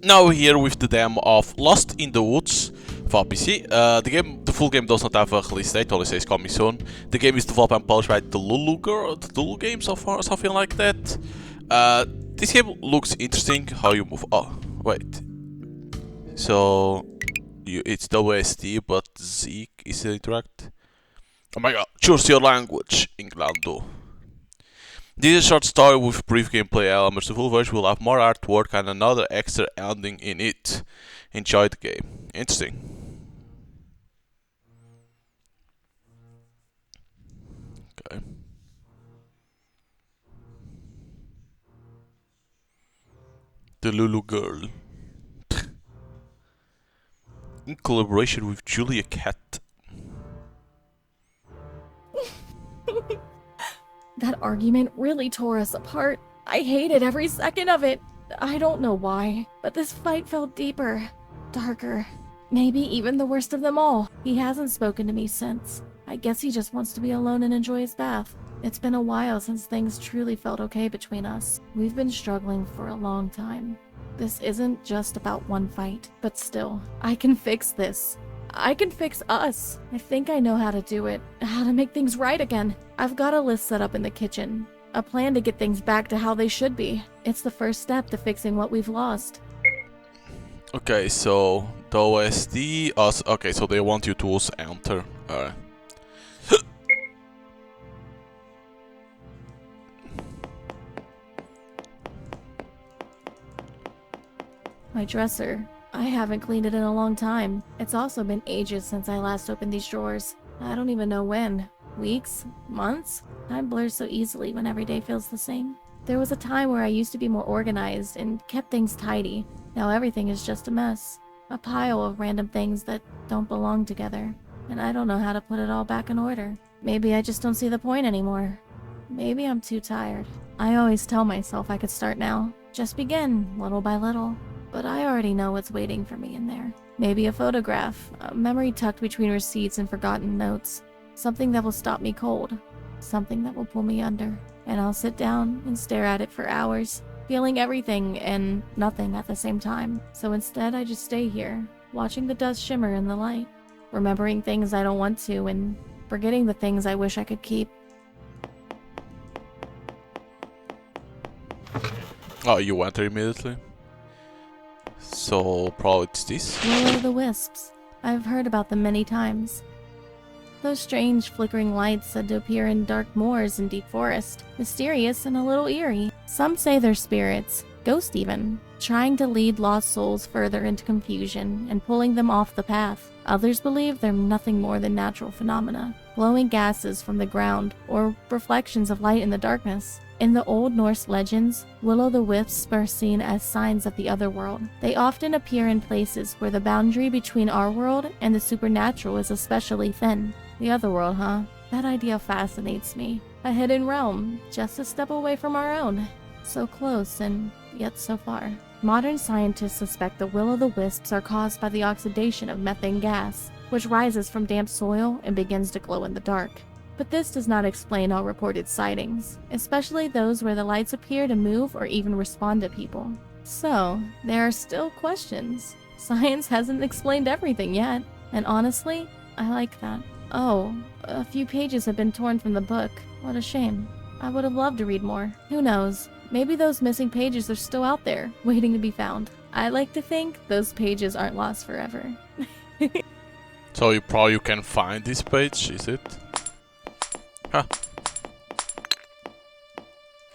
Now we're here with the demo of Lost in the Woods for PC. The full game does not have a release date, only says coming soon. The game is developed and published by the Lulu Games or something like that. This game looks interesting. How you move? Oh, wait. So it's WSD, but Z is interact. Oh my god! Choose your language, Inglando. This is a short story with brief gameplay elements. The full version will have more artwork and another extra ending in it. Enjoy the game. Interesting. Okay. The Lulu Girl. In collaboration with Julia Cat. That argument really tore us apart. I hated every second of it. I don't know why, but this fight felt deeper, darker, maybe even the worst of them all. He hasn't spoken to me since. I guess he just wants to be alone and enjoy his bath. It's been a while since things truly felt okay between us. We've been struggling for a long time. This isn't just about one fight, but still, I can fix this. I can fix us. I think I know how to do it, how to make things right again. I've got a list set up in the kitchen, a plan to get things back to how they should be. It's the first step to fixing what we've lost. Okay, so the OSD. Okay, so they want you to also enter. Alright. My dresser. I haven't cleaned it in a long time. It's also been ages since I last opened these drawers. I don't even know when. Weeks? Months? Time blurs so easily when every day feels the same. There was a time where I used to be more organized and kept things tidy. Now everything is just a mess. A pile of random things that don't belong together. And I don't know how to put it all back in order. Maybe I just don't see the point anymore. Maybe I'm too tired. I always tell myself I could start now. Just begin, little by little. But I already know what's waiting for me in there. Maybe a photograph, a memory tucked between receipts and forgotten notes. Something that will stop me cold. Something that will pull me under. And I'll sit down and stare at it for hours, feeling everything and nothing at the same time. So instead I just stay here, watching the dust shimmer in the light, remembering things I don't want to and forgetting the things I wish I could keep. Oh, you enter immediately? So probably it's this. Will-o'-the-wisps. I've heard about them many times. Those strange flickering lights said to appear in dark moors and deep forest, mysterious and a little eerie. Some say they're spirits, ghosts even, trying to lead lost souls further into confusion and pulling them off the path. Others believe they're nothing more than natural phenomena, glowing gases from the ground or reflections of light in the darkness. In the Old Norse legends, will-o'-the-wisps are seen as signs of the otherworld. They often appear in places where the boundary between our world and the supernatural is especially thin. The otherworld, huh? That idea fascinates me. A hidden realm, just a step away from our own. So close and yet so far. Modern scientists suspect the will-o'-the-wisps are caused by the oxidation of methane gas, which rises from damp soil and begins to glow in the dark. But this does not explain all reported sightings, especially those where the lights appear to move or even respond to people. So, there are still questions. Science hasn't explained everything yet, and honestly, I like that. Oh, a few pages have been torn from the book. What a shame. I would have loved to read more. Who knows? Maybe those missing pages are still out there, waiting to be found. I like to think those pages aren't lost forever. So you probably can find this page, is it? Huh.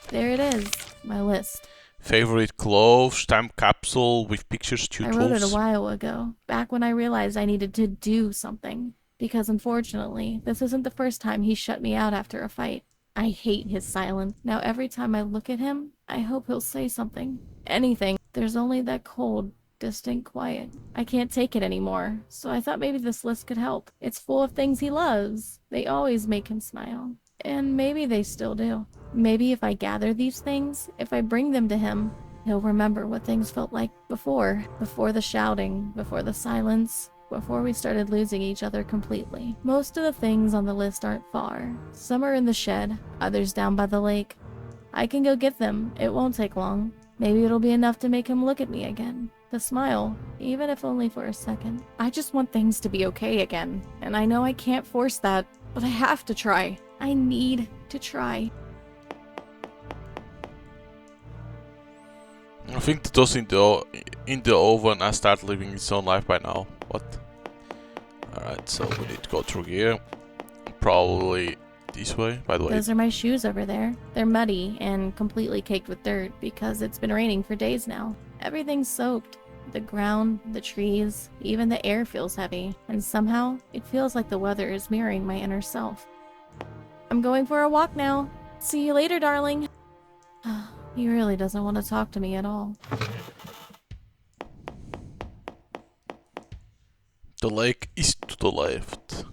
There it is, my list. Favorite clothes, time capsule with pictures, I wrote it a tutorials. while ago, back when I realized I needed to do something. Because unfortunately, this isn't the first time he shut me out after a fight. I hate his silence. Now every time I look at him, I hope he'll say something. Anything. There's only that cold, distant quiet. I can't take it anymore, so I thought maybe this list could help. It's full of things he loves. They always make him smile. And maybe they still do. Maybe if I gather these things, if I bring them to him, he'll remember what things felt like before. Before the shouting, before the silence, before we started losing each other completely. Most of the things on the list aren't far. Some are in the shed, others down by the lake. I can go get them. It won't take long. Maybe it'll be enough to make him look at me again. The smile, even if only for a second. I just want things to be okay again. And I know I can't force that, but I have to try. I need to try. I think it was in the oven and start living its own life by now. What? Alright, so we need to go through here. Probably this way, by the way. Those are my shoes over there. They're muddy and completely caked with dirt because it's been raining for days now. Everything's soaked. The ground, the trees, even the air feels heavy. And somehow, it feels like the weather is mirroring my inner self. I'm going for a walk now. See you later, darling. He really doesn't want to talk to me at all. The lake is to the left.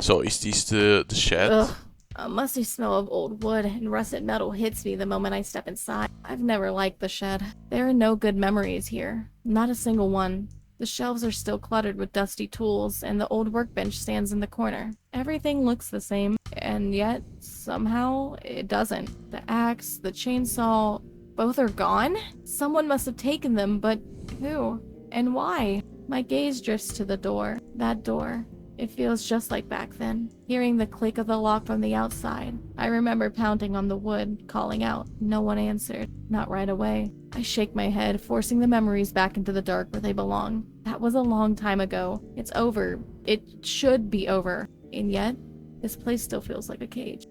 So is this the shed? Ugh. A musty smell of old wood and rusted metal hits me the moment I step inside. I've never liked the shed. There are no good memories here. Not a single one. The shelves are still cluttered with dusty tools, and the old workbench stands in the corner. Everything looks the same, and yet, somehow, it doesn't. The axe, the chainsaw, both are gone? Someone must have taken them, but who? And why? My gaze drifts to the door. That door. It feels just like back then, hearing the click of the lock from the outside. I remember pounding on the wood, calling out. No one answered. Not right away. I shake my head, forcing the memories back into the dark where they belong. That was a long time ago. It's over. It should be over. And yet, this place still feels like a cage.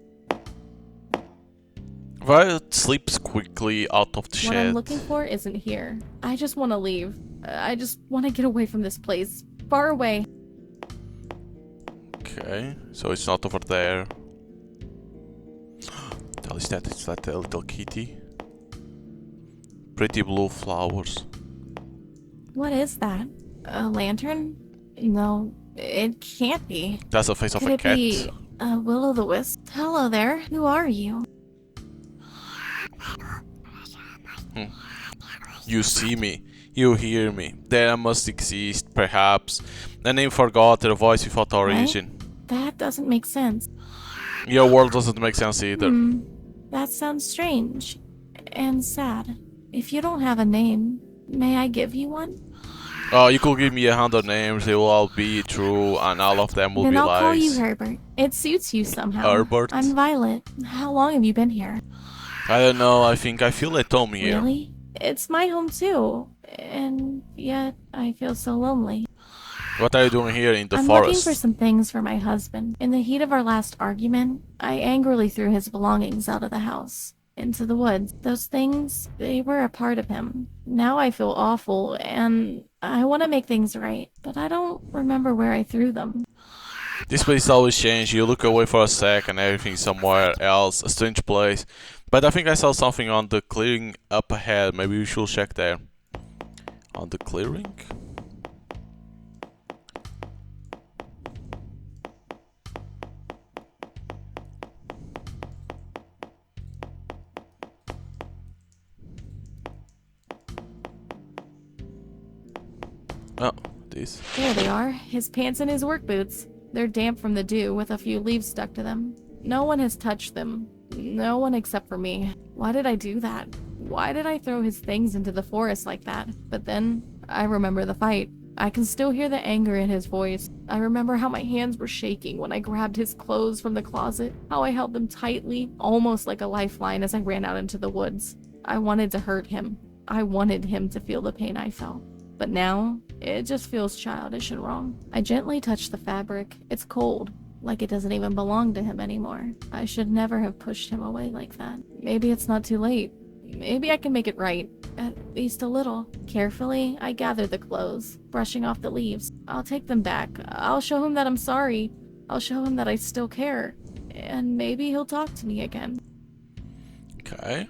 Violet slips quickly out of the shed. What I'm looking for isn't here. I just want to leave. I just want to get away from this place. Far away. Okay, so it's not over there. What is that? It's like a little kitty. Pretty blue flowers. What is that? A lantern? No, it can't be. That's the face of Could a it cat. be a will-o'-the-wisp? Hello there. Who are you? You see me. You hear me. There must exist, perhaps, a name forgotten, a voice without origin. That doesn't make sense. Your world doesn't make sense either. That sounds strange. And sad. If you don't have a name, may I give you one? You could give me 100 names, they will all be true, and all of them will Then be I'll lies. call you Herbert. It suits you somehow. Herbert? I'm Violet. How long have you been here? I don't know, I feel at home here. Really? It's my home too. And yet, I feel so lonely. What are you doing here in the I'm forest? looking for some things for my husband. In the heat of our last argument, I angrily threw his belongings out of the house, into the woods. Those things, they were a part of him. Now I feel awful, and I want to make things right, but I don't remember where I threw them. This place always changes. You look away for a sec and everything's somewhere else, a strange place. But I think I saw something on the clearing up ahead. Maybe we should check there. On the clearing? Oh, this. There they are, his pants and his work boots. They're damp from the dew with a few leaves stuck to them. No one has touched them. No one except for me. Why did I do that? Why did I throw his things into the forest like that? But then, I remember the fight. I can still hear the anger in his voice. I remember how my hands were shaking when I grabbed his clothes from the closet, how I held them tightly, almost like a lifeline as I ran out into the woods. I wanted to hurt him. I wanted him to feel the pain I felt. But now, it just feels childish and wrong. I gently touch the fabric. It's cold, like it doesn't even belong to him anymore. I should never have pushed him away like that. Maybe it's not too late. Maybe I can make it right. At least a little. Carefully, I gather the clothes, brushing off the leaves. I'll take them back. I'll show him that I'm sorry. I'll show him that I still care. And maybe he'll talk to me again. Okay.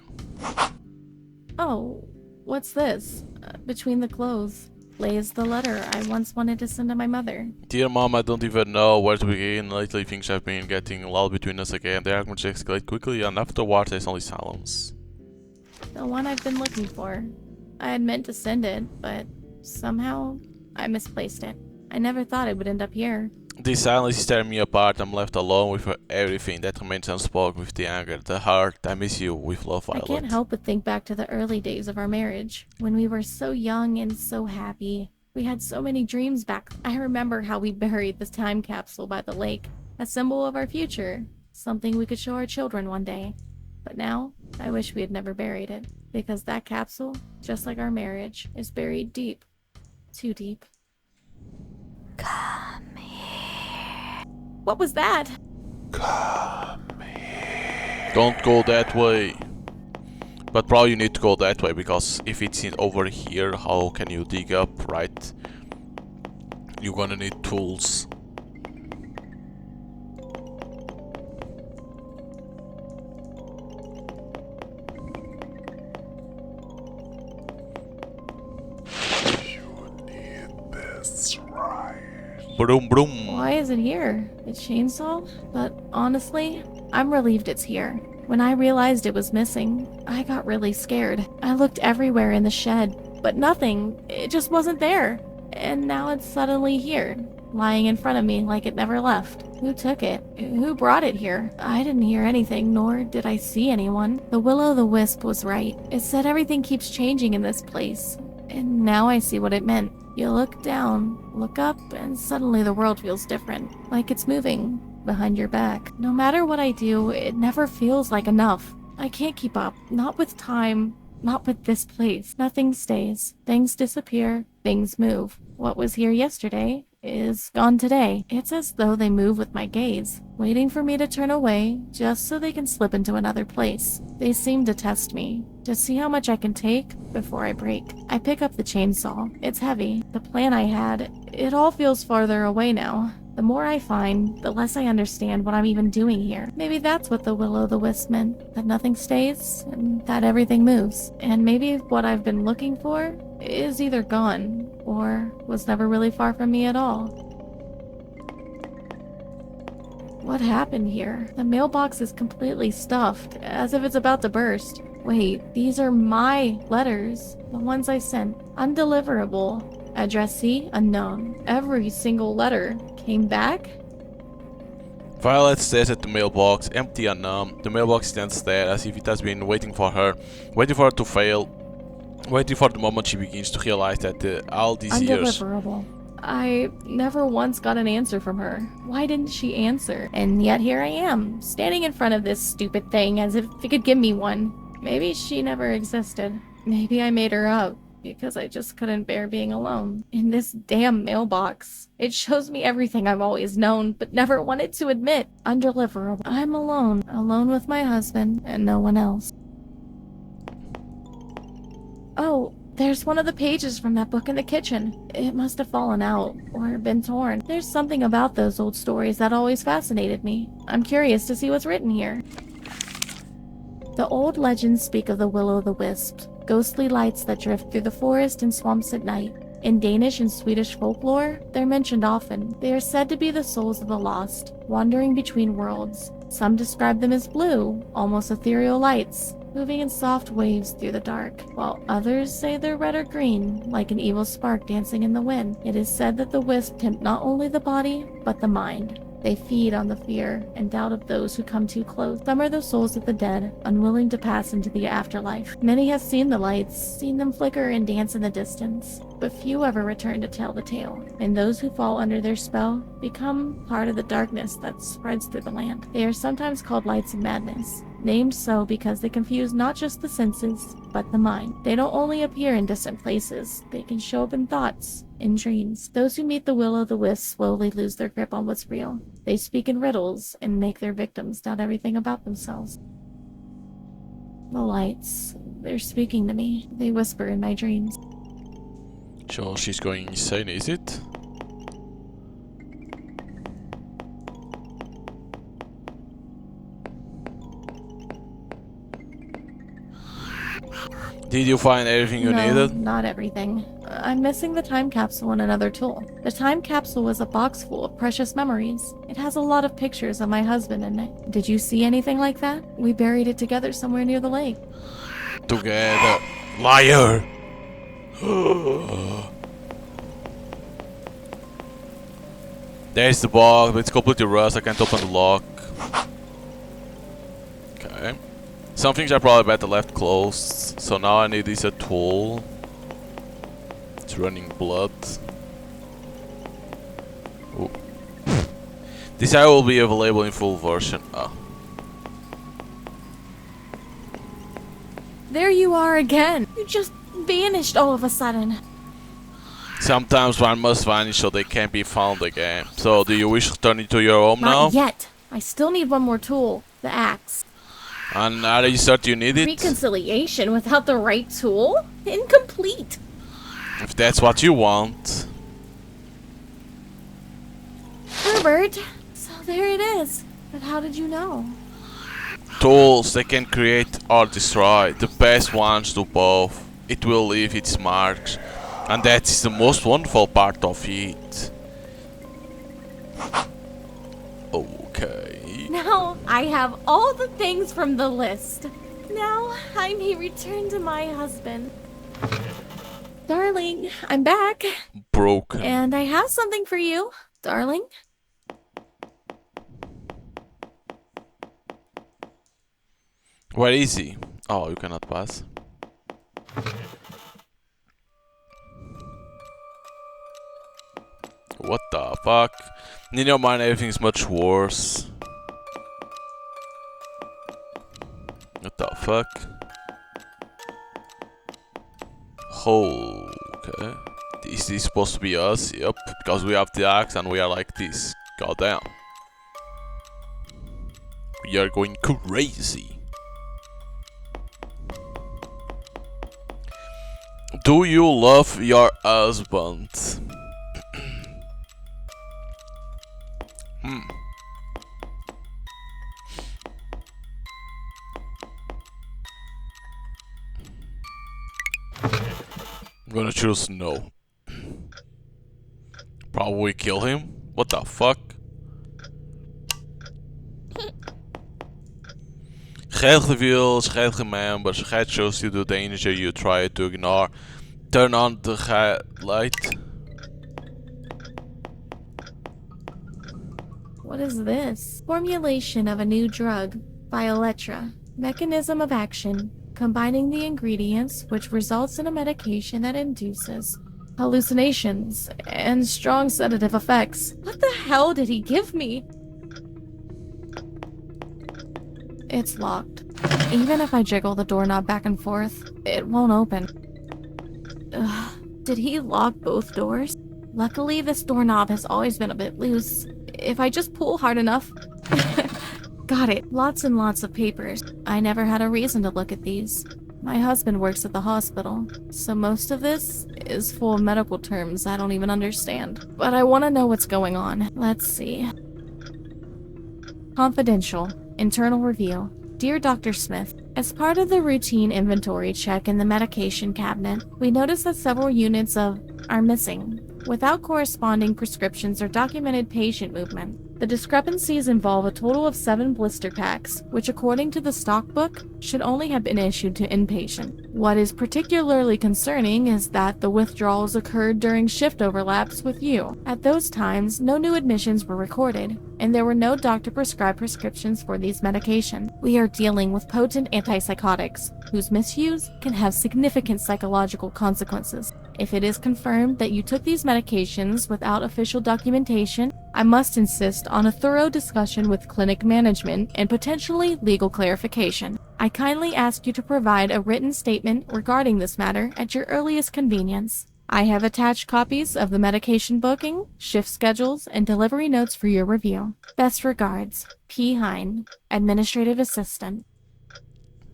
Oh, what's this? Between the clothes lays the letter I once wanted to send to my mother. Dear Mom, I don't even know where to begin. Lately things have been getting loud between us again. The arguments escalate quickly and afterwards there's only silence. The one I've been looking for. I had meant to send it, but somehow I misplaced it. I never thought it would end up here. This silence is tearing me apart. I'm left alone with everything that remains unspoken, with the anger, the heart. I miss you with love, I Violet. can't help but think back to the early days of our marriage, when we were so young and so happy. We had so many dreams back. I remember how we buried this time capsule by the lake, a symbol of our future, something we could show our children one day. But now, I wish we had never buried it, because that capsule, just like our marriage, is buried deep. Too deep. Come here. What was that? Don't go that way. But probably you need to go that way, because if it's over here, how can you dig up, right? You're gonna need tools. Broom broom. Why is it here? A chainsaw? But honestly, I'm relieved it's here. When I realized it was missing, I got really scared. I looked everywhere in the shed, but nothing. It just wasn't there. And now it's suddenly here, lying in front of me like it never left. Who took it? Who brought it here? I didn't hear anything, nor did I see anyone. The Will-O-the-Wisp was right. It said everything keeps changing in this place. And now I see what it meant. You look down, look up, and suddenly the world feels different. Like it's moving behind your back. No matter what I do, it never feels like enough. I can't keep up. Not with time. Not with this place. Nothing stays. Things disappear. Things move. What was here yesterday is gone today. It's as though they move with my gaze, waiting for me to turn away just so they can slip into another place. They seem to test me, to see how much I can take before I break. I pick up the chainsaw. It's heavy. The plan I had, it all feels farther away now. The more I find, the less I understand what I'm even doing here. Maybe that's what the Will-O-the-Wisp meant, that nothing stays, and that everything moves. And maybe what I've been looking for is either gone, or was never really far from me at all. What happened here? The mailbox is completely stuffed, as if it's about to burst. Wait, these are my letters, the ones I sent. Undeliverable. Addressee unknown. Every single letter came back? Violet stares at the mailbox, empty and numb. The mailbox stands there as if it has been waiting for her to fail, waiting for the moment she begins to realize that all these years... Undeliverable. I never once got an answer from her. Why didn't she answer? And yet here I am, standing in front of this stupid thing as if it could give me one. Maybe she never existed. Maybe I made her up, because I just couldn't bear being alone. In this damn mailbox. It shows me everything I've always known, but never wanted to admit. Undeliverable. I'm alone. Alone with my husband, and no one else. Oh, there's one of the pages from that book in the kitchen. It must have fallen out, or been torn. There's something about those old stories that always fascinated me. I'm curious to see what's written here. The old legends speak of the Will-O-the-Wisp, ghostly lights that drift through the forest and swamps at night. In Danish and Swedish folklore, they're mentioned often. They are said to be the souls of the lost, wandering between worlds. Some describe them as blue, almost ethereal lights, moving in soft waves through the dark, while others say they're red or green, like an evil spark dancing in the wind. It is said that the wisp tempt not only the body, but the mind. They feed on the fear and doubt of those who come too close. Some are the souls of the dead, unwilling to pass into the afterlife. Many have seen the lights, seen them flicker and dance in the distance, but few ever return to tell the tale. And those who fall under their spell become part of the darkness that spreads through the land. They are sometimes called lights of madness, named so because they confuse not just the senses, but the mind. They don't only appear in distant places, they can show up in thoughts, in dreams. Those who meet the Will-O-the-Wisp slowly lose their grip on what's real. They speak in riddles and make their victims doubt everything about themselves. The lights, they're speaking to me. They whisper in my dreams. So she's going insane, is it? Did you find everything you needed? No, not everything. I'm missing the time capsule and another tool. The time capsule was a box full of precious memories. It has a lot of pictures of my husband in it. Did you see anything like that? We buried it together somewhere near the lake. Together. Liar! There's the box, but it's completely rust. I can't open the lock. Okay. Some things are probably better left closed. So now I need this a tool. It's running blood. Ooh. This area will be available in full version. Oh. There you are again. You just vanished all of a sudden. Sometimes one must vanish so they can't be found again. So, do you wish to return into your home now? Not yet. I still need one more tool. The axe. And are you certain you need it? Reconciliation without the right tool? Incomplete. If that's what you want. Herbert. So there it is. But how did you know? Tools, they can create or destroy. The best ones do both. It will leave its marks. And that is the most wonderful part of it. Okay. Now I have all the things from the list. Now I may return to my husband. Darling, I'm back. Broken. And I have something for you, darling. Where is he? Oh, you cannot pass. What the fuck? In your mind, everything's much worse. What the fuck? Oh, okay. Is this supposed to be us? Yep, because we have the axe and we are like this. Goddamn. We are going crazy. Do you love your husband? I'm gonna choose no. Probably kill him? What the fuck? Geld reveals, geld remembers, geld shows you the danger you try to ignore. Turn on the light. What is this? Formulation of a new drug, Violetra. Mechanism of action. Combining the ingredients, which results in a medication that induces hallucinations and strong sedative effects. What the hell did he give me? It's locked. Even if I jiggle the doorknob back and forth, it won't open. Ugh. Did he lock both doors? Luckily, this doorknob has always been a bit loose. If I just pull hard enough... Got it. Lots and lots of papers. I never had a reason to look at these. My husband works at the hospital, so most of this is full of medical terms I don't even understand. But I want to know what's going on. Let's see. Confidential. Internal review. Dear Dr. Smith, as part of the routine inventory check in the medication cabinet, we noticed that several units are missing, without corresponding prescriptions or documented patient movement. The discrepancies involve a total of 7 blister packs, which according to the stock book, should only have been issued to inpatient. What is particularly concerning is that the withdrawals occurred during shift overlaps with you. At those times, no new admissions were recorded, and there were no doctor-prescribed prescriptions for these medications. We are dealing with potent antipsychotics, whose misuse can have significant psychological consequences. If it is confirmed that you took these medications without official documentation, I must insist on a thorough discussion with clinic management and potentially legal clarification. I kindly ask you to provide a written statement regarding this matter at your earliest convenience. I have attached copies of the medication booking, shift schedules, and delivery notes for your review. Best regards, P. Hine, Administrative Assistant.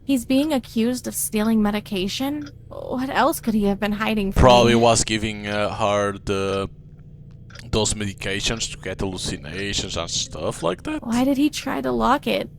He's being accused of stealing medication? What else could he have been hiding from Probably me? was giving her those medications to get hallucinations and stuff like that. Why did he try to lock it?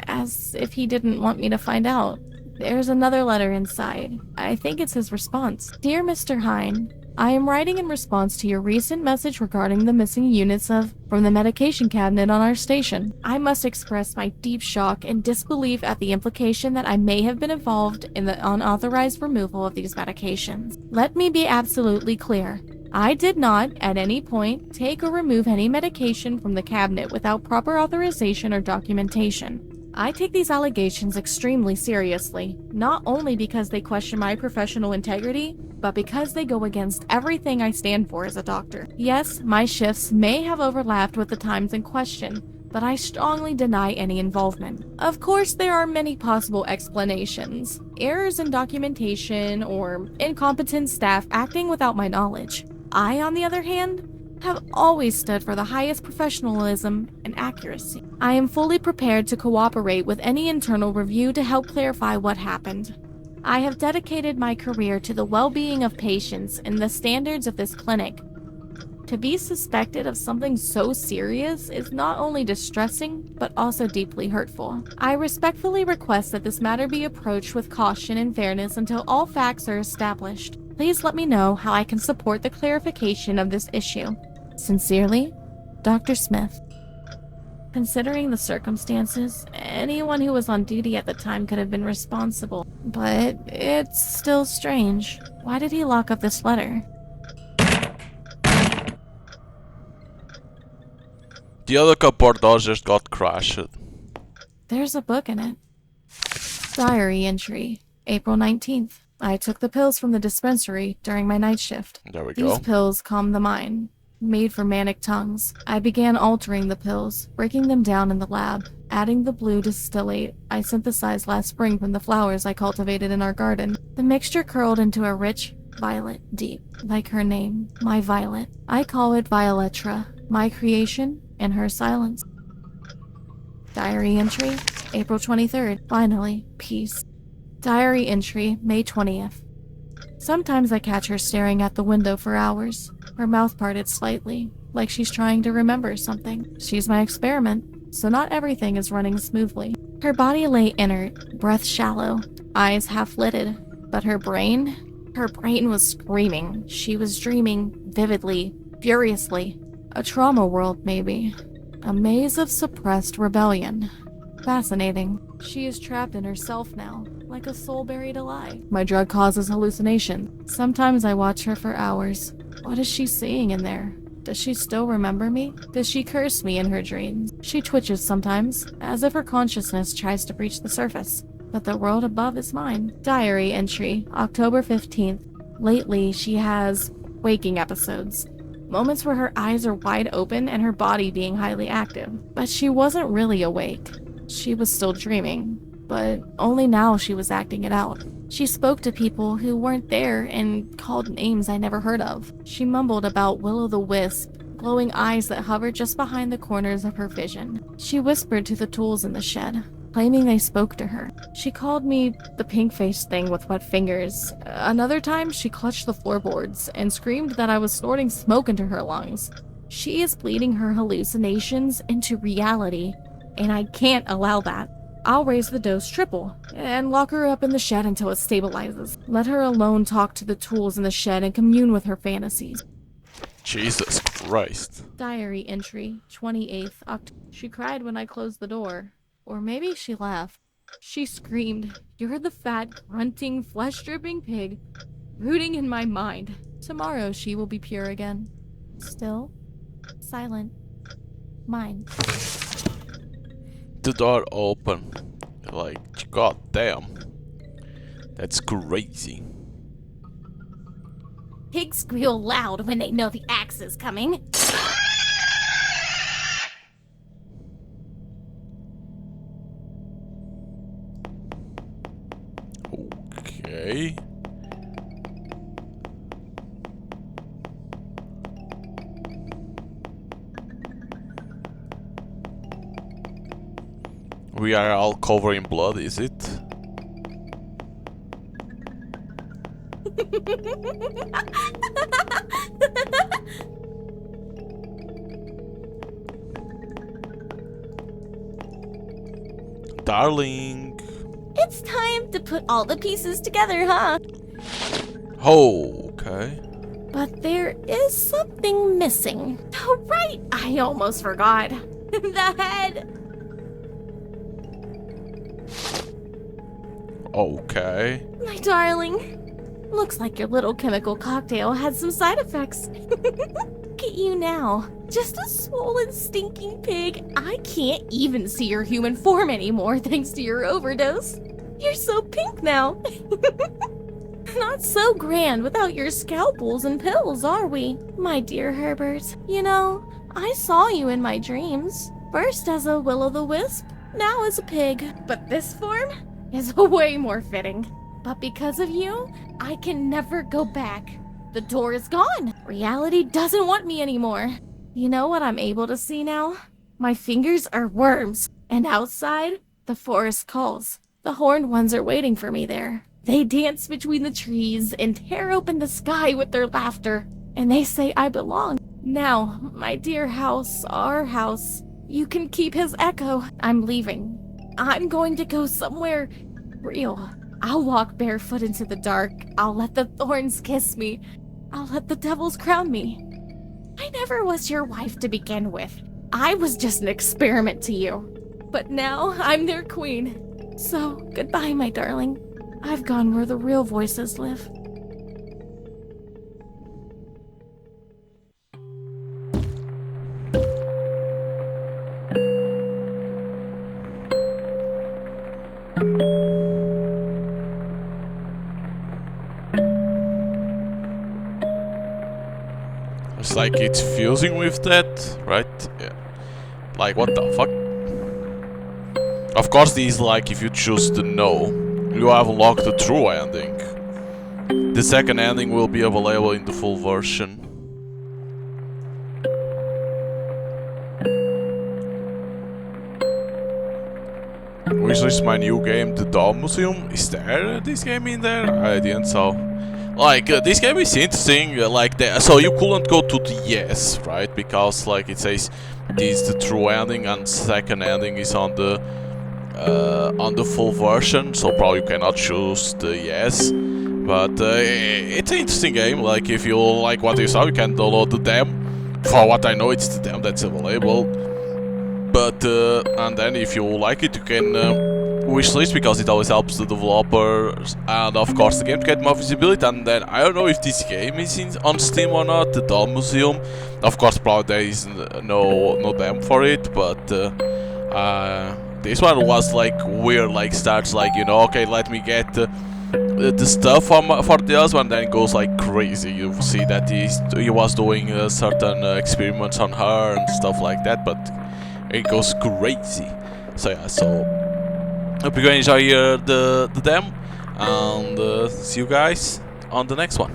As if he didn't want me to find out. There's another letter inside. I think it's his response. Dear Mr. Hine, I am writing in response to your recent message regarding the missing units from the medication cabinet on our station. I must express my deep shock and disbelief at the implication that I may have been involved in the unauthorized removal of these medications. Let me be absolutely clear. I did not, at any point, take or remove any medication from the cabinet without proper authorization or documentation. I take these allegations extremely seriously, not only because they question my professional integrity, but because they go against everything I stand for as a doctor. Yes, my shifts may have overlapped with the times in question, but I strongly deny any involvement. Of course, there are many possible explanations. Errors in documentation or incompetent staff acting without my knowledge. I, on the other hand, have always stood for the highest professionalism and accuracy. I am fully prepared to cooperate with any internal review to help clarify what happened. I have dedicated my career to the well-being of patients and the standards of this clinic. To be suspected of something so serious is not only distressing, but also deeply hurtful. I respectfully request that this matter be approached with caution and fairness until all facts are established. Please let me know how I can support the clarification of this issue. Sincerely, Dr. Smith. Considering the circumstances, anyone who was on duty at the time could have been responsible. But it's still strange. Why did he lock up this letter? The other cupboard door just got crashed. There's a book in it. Diary entry, April 19th. I took the pills from the dispensary during my night shift. There we These go. pills calm the mind, made for manic tongues. I began altering the pills, breaking them down in the lab, adding the blue distillate I synthesized last spring from the flowers I cultivated in our garden. The mixture curled into a rich violet deep, like her name, my violet. I call it Violetra, my creation and her silence. Diary entry, April 23rd. Finally, peace. Diary entry, May 20th. Sometimes I catch her staring at the window for hours, her mouth parted slightly, like she's trying to remember something. She's my experiment, so not everything is running smoothly. Her body lay inert, breath shallow, eyes half-lidded, but her brain was screaming. She was dreaming vividly, furiously. A trauma world, maybe. A maze of suppressed rebellion. Fascinating. She is trapped in herself now, like a soul buried alive. My drug causes hallucination. Sometimes I watch her for hours. What is she seeing in there? Does she still remember me? Does she curse me in her dreams? She twitches sometimes, as if her consciousness tries to breach the surface. But the world above is mine. Diary entry, October 15th. Lately, she has waking episodes. Moments where her eyes are wide open and her body being highly active. But she wasn't really awake. She was still dreaming, but only now she was acting it out. She spoke to people who weren't there and called names I never heard of. She mumbled about Will-o'-the-Wisp, glowing eyes that hovered just behind the corners of her vision. She whispered to the tools in the shed, claiming they spoke to her. She called me the pink-faced thing with wet fingers. Another time, she clutched the floorboards and screamed that I was snorting smoke into her lungs. She is bleeding her hallucinations into reality, and I can't allow that. I'll raise the dose triple and lock her up in the shed until it stabilizes. Let her alone talk to the tools in the shed and commune with her fantasies. Jesus Christ. Diary entry, 28th October. She cried when I closed the door. Or maybe she laughed. She screamed, "You're the fat, grunting, flesh-dripping pig, rooting in my mind." Tomorrow she will be pure again. Still, silent, mine. The door open. Like, god damn. That's crazy. Pigs squeal loud when they know the axe is coming. Okay. We are all covered in blood, is it? Darling. It's time to put all the pieces together, huh? Oh, okay. But there is something missing. Oh, right! I almost forgot. The head! Okay. My darling, Looks like your little chemical cocktail had some side effects. Look at you now. Just a swollen, stinking pig. I can't even see your human form anymore thanks to your overdose. You're so pink now. Not so grand without your scalpels and pills, are we? My dear Herbert, you know, I saw you in my dreams. First as a will-o'-the-wisp, now as a pig. But this form is way more fitting. But because of you, I can never go back. The door is gone. Reality doesn't want me anymore. You know what I'm able to see now? My fingers are worms. And outside, the forest calls. The horned ones are waiting for me there. They dance between the trees and tear open the sky with their laughter. And they say I belong. Now, my dear house, our house, you can keep his echo. I'm leaving. I'm going to go somewhere real. I'll walk barefoot into the dark. I'll let the thorns kiss me. I'll let the devils crown me. I never was your wife to begin with. I was just an experiment to you. But now I'm their queen. So, goodbye, my darling. I've gone where the real voices live. It's like it's fusing with that, right? Yeah. Like, what the fuck? Of course, these, like, if you choose the no, you have unlocked the true ending. The second ending will be available in the full version. Which is my new game, The Doll Museum. Is there this game in there? I didn't saw. Like, this game is interesting, like, so you couldn't go to the yes, right? Because, like, it says this is the true ending and second ending is on the full version, so probably you cannot choose the yes. But it's an interesting game. Like, if you like what you saw, you can download the demo. For what I know, it's the demo that's available. But and then if you like it, you can wishlist, because it always helps the developers and of course the game to get more visibility. And then I don't know if this game is on Steam or not, the Doll Museum. Of course, probably there is no demo for it, but this one was like weird. Like, starts like, you know, okay, let me get the stuff for the other one, then it goes like crazy. You see that he was doing certain experiments on her and stuff like that, but it goes crazy. So yeah, so hope you're gonna enjoy the demo, and see you guys on the next one.